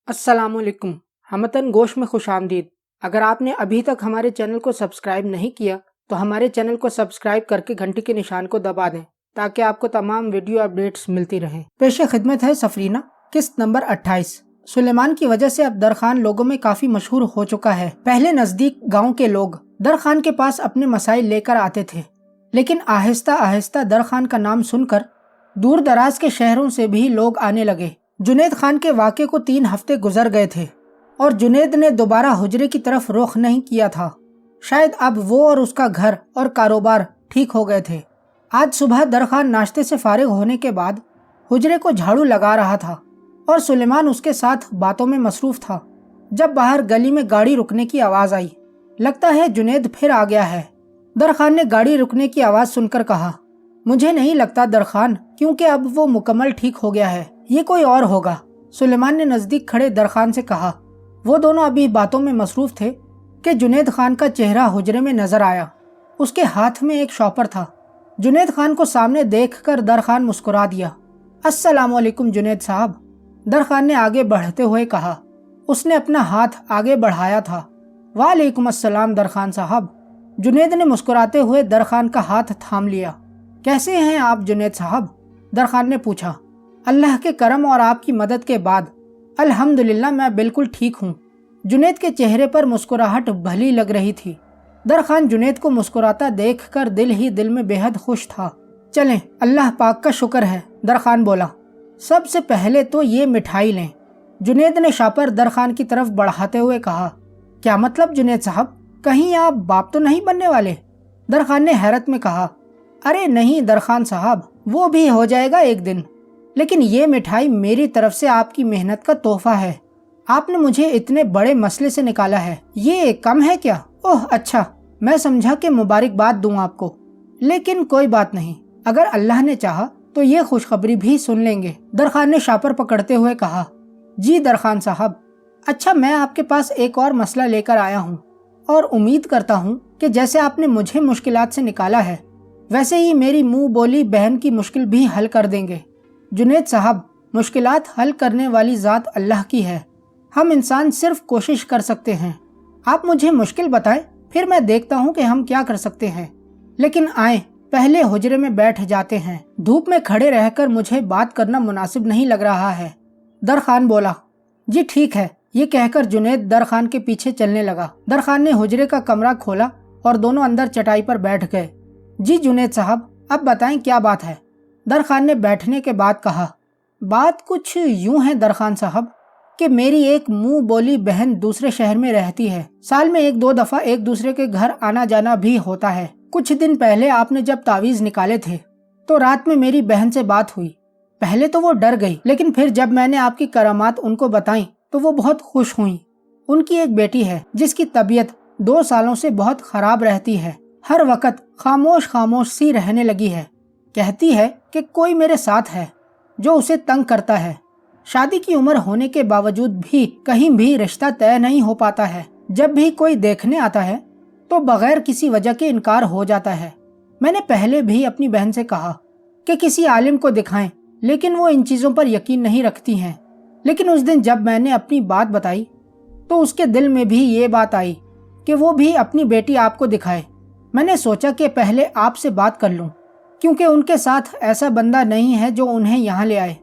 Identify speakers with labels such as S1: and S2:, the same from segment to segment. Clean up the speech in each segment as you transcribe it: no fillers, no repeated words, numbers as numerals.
S1: अस्सलाम वालेकुम। हमतन गोश में खुश आमदीद। अगर आपने अभी तक हमारे चैनल को सब्सक्राइब नहीं किया तो हमारे चैनल को सब्सक्राइब करके घंटी के निशान को दबा दें ताकि आपको तमाम वीडियो अपडेट्स मिलती रहें। पेश खिदमत है सफरीना, किस्त नंबर 28। सुलेमान की वजह से अब दर खान लोगों में काफी मशहूर हो चुका है। पहले नजदीक गाँव के लोग दर खान के पास अपने मसाइल लेकर आते थे, लेकिन आहिस्ता आहिस्ता दर खान का नाम सुनकर दूर दराज के शहरों से भी लोग आने लगे। जुनेद खान के वाक़े को 3 हफ्ते गुजर गए थे और जुनेद ने दोबारा हुजरे की तरफ रुख नहीं किया था। शायद अब वो और उसका घर और कारोबार ठीक हो गए थे। आज सुबह दर खान नाश्ते से फारिग होने के बाद हुजरे को झाड़ू लगा रहा था और सुलेमान उसके साथ बातों में मसरूफ था, जब बाहर गली में गाड़ी रुकने की आवाज़ आई। लगता है जुनेद फिर आ गया है। दर खान ने गाड़ी रुकने की आवाज़ सुनकर कहा, मुझे नहीं लगता दर खान, क्योंकि अब वो मुकम्मल ठीक हो गया है, ये कोई और होगा। सुलेमान ने नज़दीक खड़े दर खान से कहा। वो दोनों अभी बातों में मसरूफ थे कि जुनेद खान का चेहरा हुजरे में नजर आया। उसके हाथ में एक शॉपर था। जुनेद खान को सामने देखकर दर खान मुस्कुरा दिया। अस्सलाम वालेकुम जुनेद साहब, दर खान ने आगे बढ़ते हुए कहा। उसने अपना हाथ आगे बढ़ाया था। वालेकुम अस्सलाम दर खान साहब। जुनेद ने मुस्कुराते हुए दर खान का हाथ थाम लिया। कैसे हैं आप जुनेद साहब? दर खान ने पूछा। अल्लाह के करम और आपकी मदद के बाद अल्हम्दुलिल्लाह मैं बिल्कुल ठीक हूँ। जुनेद के चेहरे पर मुस्कुराहट भली लग रही थी। दर खान जुनेद को मुस्कुराता देखकर दिल ही दिल में बेहद खुश था। चलें, अल्लाह पाक का शुक्र है, दर खान बोला। सबसे पहले तो ये मिठाई लें। जुनेद ने शापर दर खान की तरफ बढ़ाते हुए कहा। क्या मतलब जुनेद साहब, कहीं आप बाप तो नहीं बनने वाले? दर खान ने हैरत में कहा। अरे नहीं दर खान साहब, वो भी हो जाएगा एक दिन, लेकिन ये मिठाई मेरी तरफ से आपकी मेहनत का तोहफा है। आपने मुझे इतने बड़े मसले से निकाला है, ये कम है क्या? ओह अच्छा, मैं समझा कि मुबारकबाद दूं आपको, लेकिन कोई बात नहीं, अगर अल्लाह ने चाहा तो ये खुशखबरी भी सुन लेंगे। दर खान ने शापर पकड़ते हुए कहा। जी दर खान साहब। अच्छा, मैं आपके पास एक और मसला लेकर आया हूँ और उम्मीद करता हूँ कि जैसे आपने मुझे मुश्किलात से निकाला है, वैसे ही मेरी मुंह बोली बहन की मुश्किल भी हल कर देंगे। जुनेद साहब, मुश्किलात हल करने वाली ज़ात अल्लाह की है, हम इंसान सिर्फ कोशिश कर सकते हैं। आप मुझे मुश्किल बताएं, फिर मैं देखता हूं कि हम क्या कर सकते हैं। लेकिन आए, पहले हुजरे में बैठ जाते हैं। धूप में खड़े रहकर मुझे बात करना मुनासिब नहीं लग रहा है। दर खान बोला। जी ठीक है, ये कहकर जुनेद दर खान के पीछे चलने लगा। दर खान ने हुजरे का कमरा खोला और दोनों अंदर चटाई पर बैठ गए। जी जुनेद साहब, अब बताएं क्या बात है? दर खान ने बैठने के बाद कहा। बात कुछ यूं है दर खान साहब कि मेरी एक मुंह बोली बहन दूसरे शहर में रहती है। साल में 1-2 दफा एक दूसरे के घर आना जाना भी होता है। कुछ दिन पहले आपने जब तावीज निकाले थे तो रात में मेरी बहन से बात हुई। पहले तो वो डर गई, लेकिन फिर जब मैंने आपकी करामात उनको बताई तो वो बहुत खुश हुई। उनकी एक बेटी है जिसकी तबीयत 2 सालों से बहुत खराब रहती है। हर वक्त खामोश खामोश सी रहने लगी है। कहती है कि कोई मेरे साथ है जो उसे तंग करता है। शादी की उम्र होने के बावजूद भी कहीं भी रिश्ता तय नहीं हो पाता है। जब भी कोई देखने आता है तो बगैर किसी वजह के इनकार हो जाता है। मैंने पहले भी अपनी बहन से कहा कि किसी आलिम को दिखाएं, लेकिन वो इन चीज़ों पर यकीन नहीं रखती हैं। लेकिन उस दिन जब मैंने अपनी बात बताई तो उसके दिल में भी ये बात आई कि वो भी अपनी बेटी आपको दिखाए। मैंने सोचा कि पहले आपसे बात कर लूं, क्योंकि उनके साथ ऐसा बंदा नहीं है जो उन्हें यहाँ ले आए।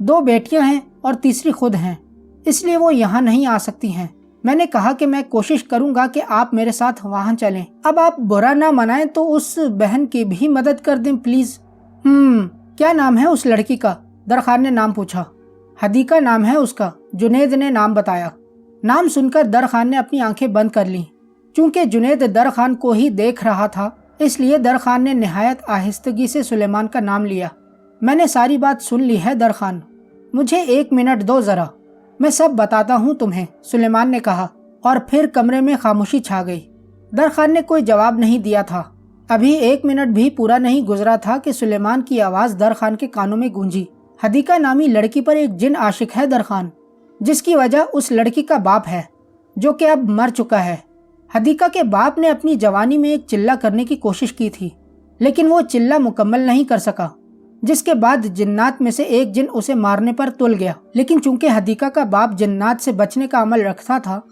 S1: 2 बेटियां हैं और तीसरी खुद हैं, इसलिए वो यहाँ नहीं आ सकती हैं। मैंने कहा कि मैं कोशिश करूंगा कि आप मेरे साथ वहाँ चलें। अब आप बुरा ना मनाएं तो उस बहन की भी मदद कर दें प्लीज। क्या नाम है उस लड़की का? दर खान ने नाम पूछा। हदीका नाम है उसका, जुनेद ने नाम बताया। नाम सुनकर दर खान ने अपनी आंखें बंद कर ली। चूंकि जुनेद दर खान को ही देख रहा था, इसलिए दर खान ने निहायत आहिस्तगी से सुलेमान का नाम लिया। मैंने सारी बात सुन ली है दर खान, मुझे 1 मिनट दो ज़रा, मैं सब बताता हूँ तुम्हें, सुलेमान ने कहा। और फिर कमरे में खामोशी छा गई। दर खान ने कोई जवाब नहीं दिया था। अभी 1 मिनट भी पूरा नहीं गुजरा था कि सुलेमान की आवाज़ दर खान के कानों में गूंजी। हदीका नामी लड़की पर एक जिन आशिक है दर खान, जिसकी वजह उस लड़की का बाप है जो कि अब मर चुका है। हदीका के बाप ने अपनी जवानी में एक चिल्ला करने की कोशिश की थी, लेकिन वो चिल्ला मुकम्मल नहीं कर सका। जिसके बाद जिन्नात में से एक जिन उसे मारने पर तुल गया। लेकिन चूंकि हदीका का बाप जिन्नात से बचने का अमल रखता था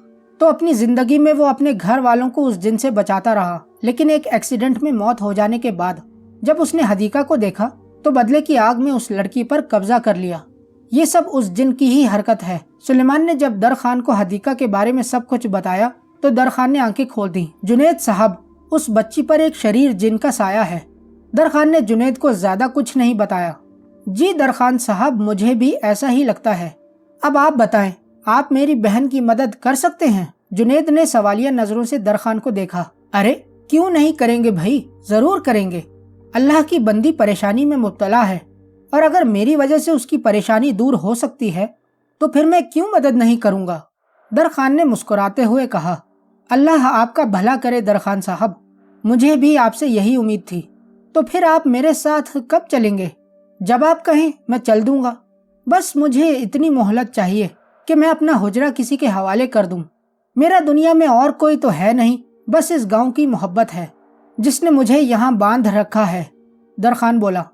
S1: तो अपनी जिंदगी में वो अपने घर वालों को उस जिन से बचाता रहा। लेकिन एक एक्सीडेंट में मौत हो जाने के बाद जब उसने हदीका को देखा तो बदले की आग में उस लड़की पर कब्जा कर लिया। ये सब उस जिन की ही हरकत है। सुलेमान ने जब दर खान को हदीका के बारे में सब कुछ बताया तो दर खान ने आंखें खोल दी। जुनैद साहब, उस बच्ची पर एक शरीर जिन का साया है। दर खान ने जुनैद को ज्यादा कुछ नहीं बताया। जी दर खान साहब, मुझे भी ऐसा ही लगता है। अब आप बताएं, आप मेरी बहन की मदद कर सकते हैं? जुनैद ने सवालिया नजरों से दर खान को देखा। अरे क्यों नहीं करेंगे भाई, जरूर करेंगे। अल्लाह की बंदी परेशानी में मुब्तला है और अगर मेरी वजह से उसकी परेशानी दूर हो सकती है तो फिर मैं क्यों मदद नहीं करूंगा? दर खान ने मुस्कुराते हुए कहा। अल्लाह आपका भला करे दर खान साहब, मुझे भी आपसे यही उम्मीद थी। तो फिर आप मेरे साथ कब चलेंगे? जब आप कहें मैं चल दूंगा। बस मुझे इतनी मोहलत चाहिए कि मैं अपना हुजरा किसी के हवाले कर दूं। मेरा दुनिया में और कोई तो है नहीं, बस इस गांव की मोहब्बत है जिसने मुझे यहाँ बांध रखा है। दर खान बोला।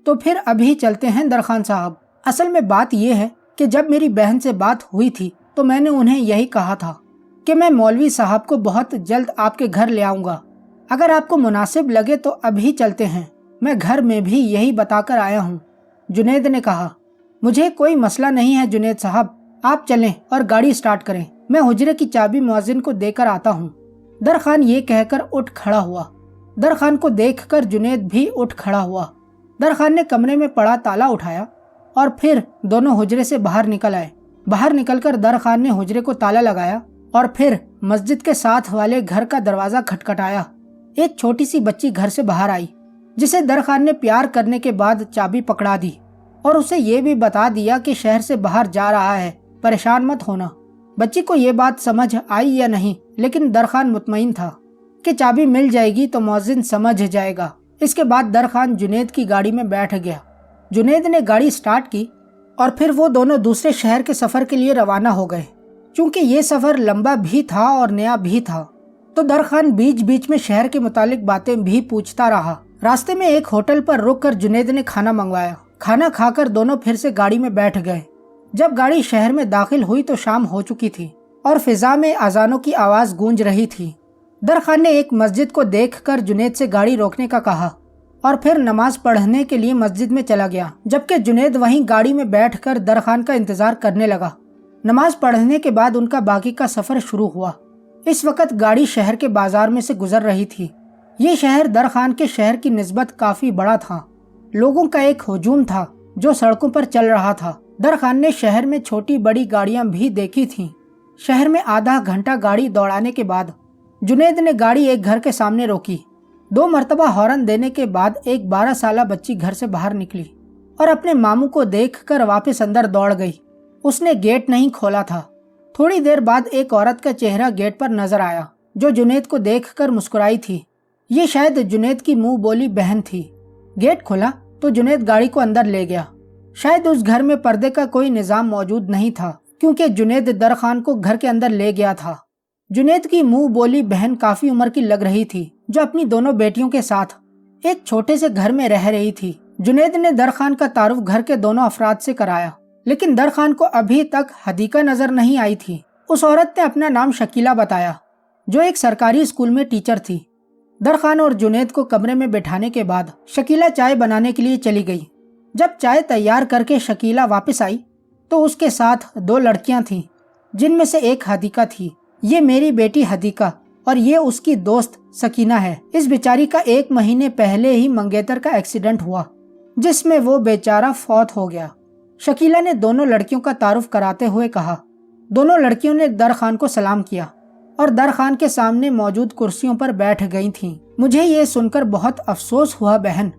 S1: तो फिर अभी चलते हैं दर खान साहब। असल में बात यह है कि जब मेरी बहन से बात हुई थी तो मैंने उन्हें यही कहा था कि मैं मौलवी साहब को बहुत जल्द आपके घर ले आऊंगा। अगर आपको मुनासिब लगे तो अभी चलते हैं। मैं घर में भी यही बताकर आया हूँ। जुनैद ने कहा। मुझे कोई मसला नहीं है जुनैद साहब, आप चलें और गाड़ी स्टार्ट करें। मैं हुजरे की चाबी मुअज्जिन को देकर आता हूँ। दर खान ये कहकर उठ खड़ा हुआ। दर खान को देखकर जुनैद भी उठ खड़ा हुआ। दर खान ने कमरे में पड़ा ताला उठाया और फिर दोनों हुजरे से बाहर निकल आए। बाहर निकलकर दर खान ने हुजरे को ताला लगाया और फिर मस्जिद के साथ वाले घर का दरवाजा खटखटाया। एक छोटी सी बच्ची घर से बाहर आई जिसे दर खान ने प्यार करने के बाद चाबी पकड़ा दी और उसे ये भी बता दिया कि शहर से बाहर जा रहा है, परेशान मत होना। बच्ची को ये बात समझ आई या नहीं, लेकिन दर खान मुतमईन था कि चाबी मिल जाएगी तो मुअज्जिन समझ जाएगा। इसके बाद दर खान जुनैद की गाड़ी में बैठ गया। जुनैद ने गाड़ी स्टार्ट की और फिर वो दोनों दूसरे शहर के सफर के लिए रवाना हो गए। चूंकि ये सफर लंबा भी था और नया भी था तो दर खान बीच बीच में शहर के मुतालिक बातें भी पूछता रहा। रास्ते में एक होटल पर रुककर जुनैद ने खाना मंगवाया। खाना खाकर दोनों फिर से गाड़ी में बैठ गए। जब गाड़ी शहर में दाखिल हुई तो शाम हो चुकी थी और फिजा में अजानों की आवाज गूंज रही थी। दर खान ने एक मस्जिद को देखकर जुनैद से गाड़ी रोकने का कहा और फिर नमाज पढ़ने के लिए मस्जिद में चला गया, जबकि जुनैद वहीं गाड़ी में बैठकर दर खान का इंतजार करने लगा। नमाज पढ़ने के बाद उनका बाकी का सफर शुरू हुआ। इस वक्त गाड़ी शहर के बाजार में से गुजर रही थी। ये शहर दर खान के शहर की निस्बत काफी बड़ा था। लोगों का एक हुजूम था जो सड़कों पर चल रहा था। दर खान ने शहर में छोटी बड़ी गाड़ियां भी देखी थीं। शहर में आधा घंटा गाड़ी दौड़ाने के बाद जुनैद ने गाड़ी एक घर के सामने रोकी। 2 मरतबा हॉर्न देने के बाद एक 12 साला बच्ची घर से बाहर निकली और अपने मामू को देखकर वापस अंदर दौड़ गई। उसने गेट नहीं खोला था। थोड़ी देर बाद एक औरत का चेहरा गेट पर नजर आया जो जुनैद को देखकर मुस्कुराई थी। ये शायद जुनैद की मुंह बोली बहन थी। गेट खुला तो जुनैद गाड़ी को अंदर ले गया। शायद उस घर में पर्दे का कोई निजाम मौजूद नहीं था क्योंकि जुनैद दर खान को घर के अंदर ले गया था। जुनैद की मुंह बोली बहन काफी उम्र की लग रही थी जो अपनी दोनों बेटियों के साथ एक छोटे से घर में रह रही थी। जुनैद ने दर खान का तारुफ घर के दोनों अफराद से कराया, लेकिन दर खान को अभी तक हदीका नजर नहीं आई थी। उस औरत ने अपना नाम शकीला बताया जो एक सरकारी स्कूल में टीचर थी। दर खान और जुनैद को कमरे में बैठाने के बाद शकीला चाय बनाने के लिए चली गई। जब चाय तैयार करके शकीला वापस आई तो उसके साथ 2 लड़कियां थीं, जिनमें से एक हदीका थी। ये मेरी बेटी हदीका और ये उसकी दोस्त सकीना है। इस बेचारी का 1 महीने पहले ही मंगेतर का एक्सीडेंट हुआ जिसमें वो बेचारा फौत हो गया। शकीला ने दोनों लड़कियों का तारुफ कराते हुए कहा। दोनों लड़कियों ने दर खान को सलाम किया और दर खान के सामने मौजूद कुर्सियों पर बैठ गई थीं। मुझे ये सुनकर बहुत अफसोस हुआ बहन,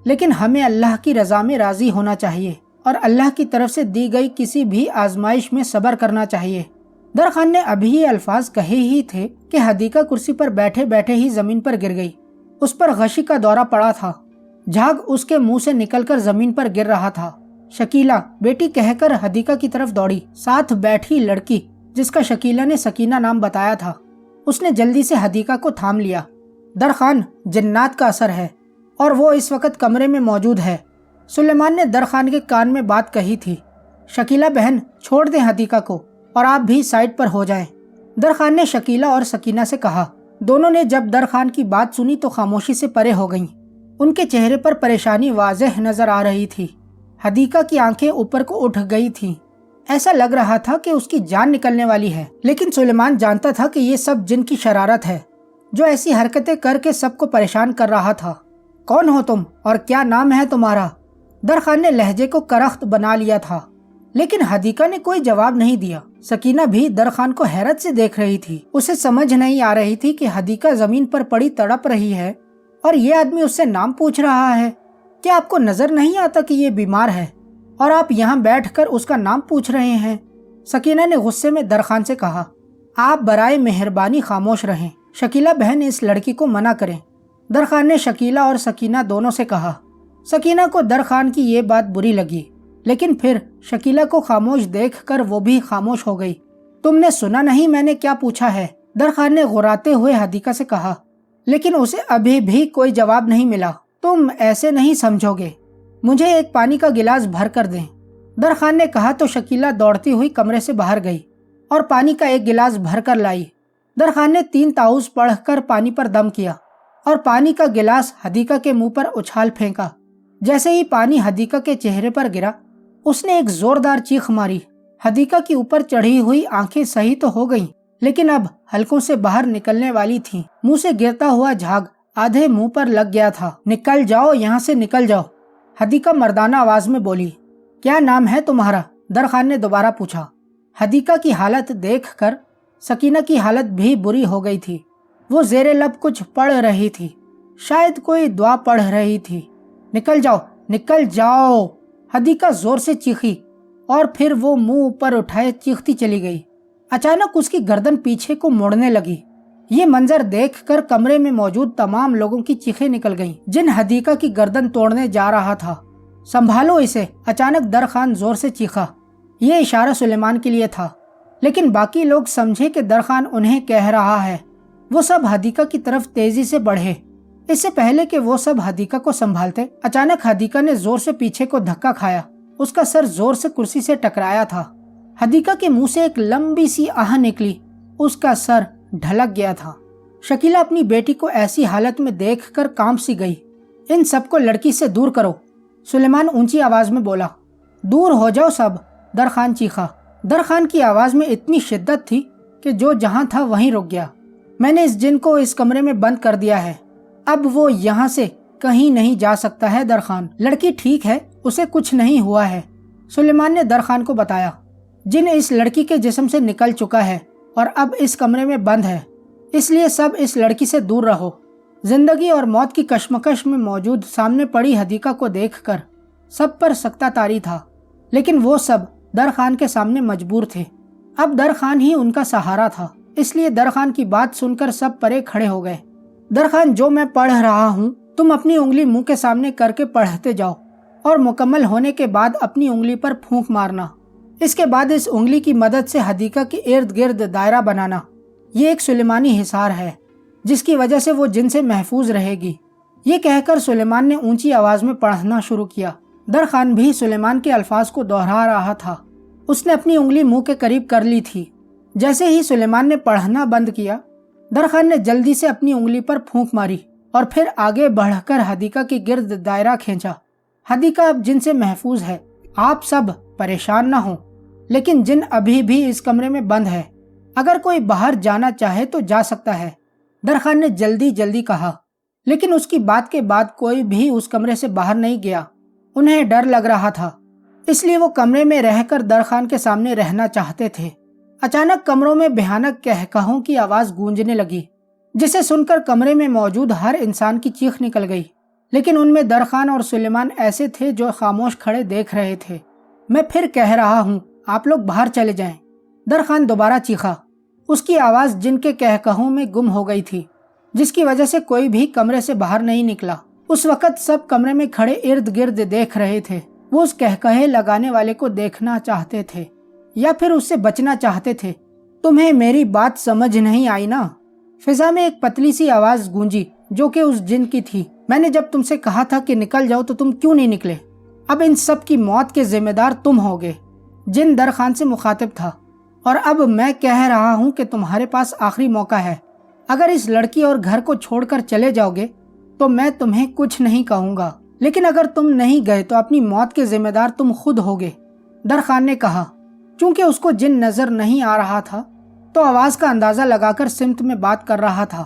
S1: लेकिन हमें अल्लाह की रजा में राजी होना चाहिए और अल्लाह की तरफ से दी गई किसी भी आजमाइश में सब्र करना चाहिए। दर खान ने अभी ये अल्फाज कहे ही थे कि हदीका कुर्सी पर बैठे बैठे ही जमीन पर गिर गई। उस पर गशी का दौरा पड़ा था। झाग उसके मुंह से निकलकर जमीन पर गिर रहा था। शकीला बेटी कहकर हदीका की तरफ दौड़ी। साथ बैठी लड़की जिसका शकीला ने सकीना नाम बताया था, उसने जल्दी से हदीका को थाम लिया। दर खान, जन्नात का असर है और वो इस वक्त कमरे में मौजूद है। सुलेमान ने दरखान के कान में बात कही थी, शकीला बहन छोड़ दें हदीका को और आप भी साइड पर हो जाएं। दरखान ने शकीला और सकीना से कहा। दोनों ने जब दरखान की बात सुनी तो खामोशी से परे हो गईं। उनके चेहरे पर परेशानी वाज़ेह नजर आ रही थी। हदीका की आंखें ऊपर को उठ गई थीं। ऐसा लग रहा था कि उसकी जान निकलने वाली है, लेकिन सुलेमान जानता था कि ये सब जिन की शरारत है जो ऐसी हरकतें करके सबको परेशान कर रहा था। कौन हो तुम और क्या नाम है तुम्हारा? दरखान ने लहजे को करख्त बना लिया था, लेकिन हदीका ने कोई जवाब नहीं दिया। सकीना भी दरखान को हैरत से देख रही थी। उसे समझ नहीं आ रही थी कि हदीका जमीन पर पड़ी तड़प रही है और ये आदमी उससे नाम पूछ रहा है। क्या आपको नजर नहीं आता कि ये बीमार है और आप यहाँ बैठकर उसका नाम पूछ रहे हैं? सकीना ने गुस्से में दरखान से कहा। आप बराए मेहरबानी खामोश रहें, शकीला बहन इस लड़की को मना करें। दरखान ने शकीला और सकीना दोनों से कहा। सकीना को दरखान की ये बात बुरी लगी, लेकिन फिर शकीला को खामोश देखकर वो भी खामोश हो गई। तुमने सुना नहीं मैंने क्या पूछा है? दरखान ने गुर्राते हुए हदीका से कहा, लेकिन उसे अभी भी कोई जवाब नहीं मिला। तुम ऐसे नहीं समझोगे, मुझे एक पानी का गिलास भर कर दें। दरखान ने कहा तो शकीला दौड़ती हुई कमरे से बाहर गई और पानी का एक गिलास भर कर लाई। दरखान ने 3 ताउज़ पढ़कर पानी पर दम किया और पानी का गिलास हदीका के मुंह पर उछाल फेंका। जैसे ही पानी हदीका के चेहरे पर गिरा, उसने एक जोरदार चीख मारी। हदीका की ऊपर चढ़ी हुई आंखें सही तो हो गईं, लेकिन अब हलकों से बाहर निकलने वाली थीं। मुंह से गिरता हुआ झाग आधे मुंह पर लग गया था। निकल जाओ यहाँ से, निकल जाओ, हदीका मर्दाना आवाज में बोली। क्या नाम है तुम्हारा? दरखान ने दोबारा पूछा। हदीका की हालत देखकर सकीना की हालत भी बुरी हो गई थी। वो जेरे लब कुछ पढ़ रही थी, शायद कोई दुआ पढ़ रही थी। निकल जाओ, निकल जाओ, हदीका जोर से चीखी और फिर वो मुंह ऊपर उठाए चीखती चली गई। अचानक उसकी गर्दन पीछे को मुड़ने लगी। ये मंजर देखकर कमरे में मौजूद तमाम लोगों की चीखें निकल गईं। जिन हदीका की गर्दन तोड़ने जा रहा था, संभालो इसे, अचानक दरखान जोर से चीखा। ये इशारा सुलेमान के लिए था, लेकिन बाकी लोग समझे कि दरखान उन्हें कह रहा है। वो सब हदीका की तरफ तेजी से बढ़े। इससे पहले कि वो सब हदीका को संभालते, अचानक हदीका ने जोर से पीछे को धक्का खाया। उसका सर जोर से कुर्सी से टकराया था। हदीका के मुंह से एक लंबी सी आह निकली। उसका सर ढलक गया था। शकीला अपनी बेटी को ऐसी हालत में देखकर कांप सी गई। इन सबको लड़की से दूर करो, सुलेमान ऊंची आवाज में बोला। दूर हो जाओ सब, दरखान चीखा। दरखान की आवाज में इतनी शिद्दत थी कि जो जहां था वहीं रुक गया। मैंने इस जिन को इस कमरे में बंद कर दिया है, अब वो यहाँ से कहीं नहीं जा सकता है। दरखान, लड़की ठीक है, उसे कुछ नहीं हुआ है, सुलेमान ने दरखान को बताया। जिन इस लड़की के जिस्म से निकल चुका है और अब इस कमरे में बंद है, इसलिए सब इस लड़की से दूर रहो। जिंदगी और मौत की कश्मकश में मौजूद सामने पड़ी हदीका को देखकर सब पर सख्ता तारी था, लेकिन वो सब दरखान के सामने मजबूर थे। अब दरखान ही उनका सहारा था, इसलिए दरखान की बात सुनकर सब परे खड़े हो गए। दरखान, जो मैं पढ़ रहा हूँ तुम अपनी उंगली मुंह के सामने करके पढ़ते जाओ और मुकम्मल होने के बाद अपनी उंगली पर फूंक मारना। इसके बाद इस उंगली की मदद से हदीका के इर्द गिर्द दायरा बनाना। ये एक सुलेमानी हिसार है जिसकी वजह से वो जिन से महफूज रहेगी। ये कहकर सुलेमान ने ऊंची आवाज में पढ़ना शुरू किया। दरखान भी सुलेमान के अल्फाज को दोहरा रहा था। उसने अपनी उंगली मुंह के करीब कर ली थी। जैसे ही सुलेमान ने पढ़ना बंद किया, दरखान ने जल्दी से अपनी उंगली पर फूंक मारी और फिर आगे बढ़कर हदीका के गिर्द दायरा खींचा। हदीका अब जिन से महफूज है, आप सब परेशान ना हो, लेकिन जिन अभी भी इस कमरे में बंद है। अगर कोई बाहर जाना चाहे तो जा सकता है, दरखान ने जल्दी जल्दी कहा। लेकिन उसकी बात के बाद कोई भी उस कमरे से बाहर नहीं गया। उन्हें डर लग रहा था, इसलिए वो कमरे में रहकर दरखान के सामने रहना चाहते थे। अचानक कमरों में भयानक कहकहों की आवाज गूंजने लगी, जिसे सुनकर कमरे में मौजूद हर इंसान की चीख निकल गई। लेकिन उनमें दरखान और सुलेमान ऐसे थे जो खामोश खड़े देख रहे थे। मैं फिर कह रहा हूँ, आप लोग बाहर चले जाएं, दरखान दोबारा चीखा। उसकी आवाज जिनके कहकहों में गुम हो गई थी, जिसकी वजह से कोई भी कमरे से बाहर नहीं निकला। उस वक्त सब कमरे में खड़े इर्द गिर्द देख रहे थे। वो उस कहकहे लगाने वाले को देखना चाहते थे या फिर उससे बचना चाहते थे। तुम्हें मेरी बात समझ नहीं आई ना? फिजा में एक पतली सी आवाज गूंजी जो कि उस जिन की थी। मैंने जब तुमसे कहा था कि निकल जाओ तो तुम क्यों नहीं निकले? اب ان سب کی موت کے ذمہ دار تم ہوگے۔ جن در خان سے مخاطب تھا، اور اب میں کہہ رہا ہوں کہ تمہارے پاس آخری موقع ہے۔ اگر اس لڑکی اور گھر کو چھوڑ کر چلے جاؤ گے تو میں تمہیں کچھ نہیں کہوں گا، لیکن اگر تم نہیں گئے تو اپنی موت کے ذمہ دار تم خود ہوگے۔ در خان نے کہا۔ چونکہ اس کو جن نظر نہیں آ رہا تھا تو آواز کا اندازہ لگا کر سمت میں بات کر رہا تھا۔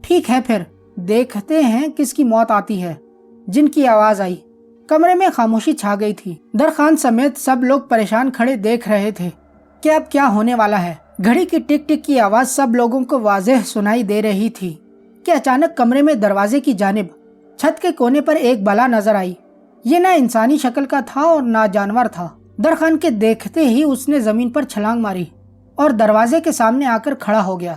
S1: ٹھیک ہے پھر دیکھتے ہیں کس کی موت آتی ہے۔ جن کی آواز آئی۔ کمرے میں خاموشی چھا گئی تھی۔ در خان سمیت سب لوگ پریشان کھڑے دیکھ رہے تھے کہ اب کیا ہونے والا ہے۔ گھڑی کی ٹک ٹک کی آواز سب لوگوں کو واضح سنائی دے رہی تھی کہ اچانک کمرے میں دروازے کی جانب چھت کے کونے پر ایک بالا نظر آئی۔ یہ نہ انسانی شکل کا تھا اور نہ جانور تھا۔ در خان کے دیکھتے ہی اس نے زمین پر چھلانگ ماری اور دروازے کے سامنے آ کر کھڑا ہو گیا۔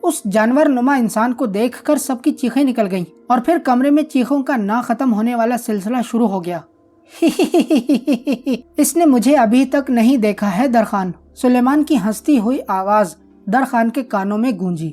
S1: اس جانور نما انسان کو دیکھ کر سب کی چیخیں نکل گئیں اور پھر کمرے میں چیخوں کا نہ ختم ہونے والا سلسلہ شروع ہو گیا۔ اس نے مجھے ابھی تک نہیں دیکھا ہے در خان۔ سلیمان کی ہنستی ہوئی آواز در خان کے کانوں میں گونجی۔